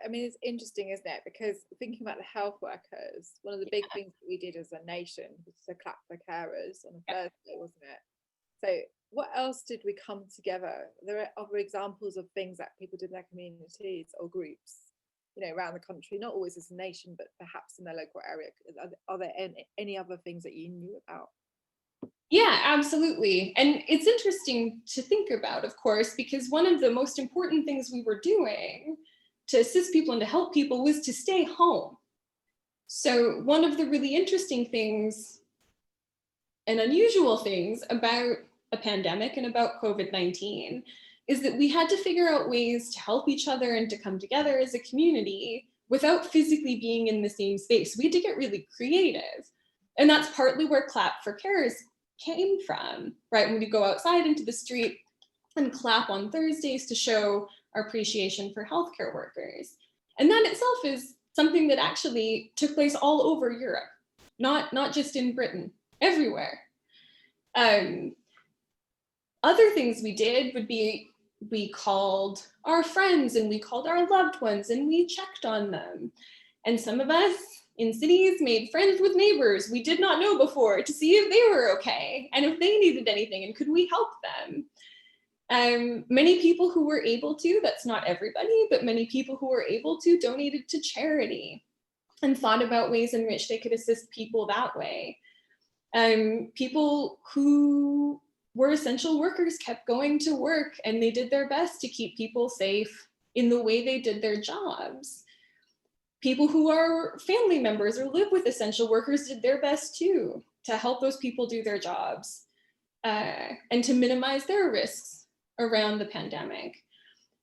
I mean, it's interesting, isn't it? Because thinking about the health workers, one of the big things that we did as a nation was to clap for carers on a Thursday, wasn't it? So what else did we come together? There are other examples of things that people did in their communities or groups, you know, around the country, not always as a nation, but perhaps in their local area. Are there any other things that you knew about? Yeah, absolutely. And it's interesting to think about, of course, because one of the most important things we were doing to assist people and to help people was to stay home. So one of the really interesting things and unusual things about a pandemic and about COVID-19 is that we had to figure out ways to help each other and to come together as a community without physically being in the same space. We had to get really creative. And that's partly where Clap for Carers came from, right? When we go outside into the street and clap on Thursdays to show our appreciation for healthcare workers. And that itself is something that actually took place all over Europe, not just in Britain, everywhere. Other things we did would be we called our friends and we called our loved ones and we checked on them. And some of us in cities made friends with neighbors we did not know before to see if they were okay and if they needed anything and could we help them. Many people who were able to, that's not everybody, but many people who were able to donated to charity and thought about ways in which they could assist people that way. People who were essential workers kept going to work and they did their best to keep people safe in the way they did their jobs. People who are family members or live with essential workers did their best too to help those people do their jobs and to minimize their risks around the pandemic.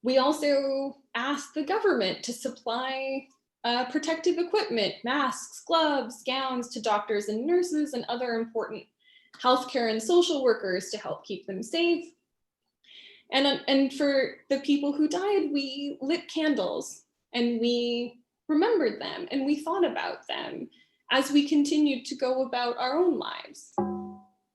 We also asked the government to supply protective equipment, masks, gloves, gowns to doctors and nurses and other important healthcare and social workers to help keep them safe. And for the people who died, we lit candles and we remembered them and we thought about them as we continued to go about our own lives.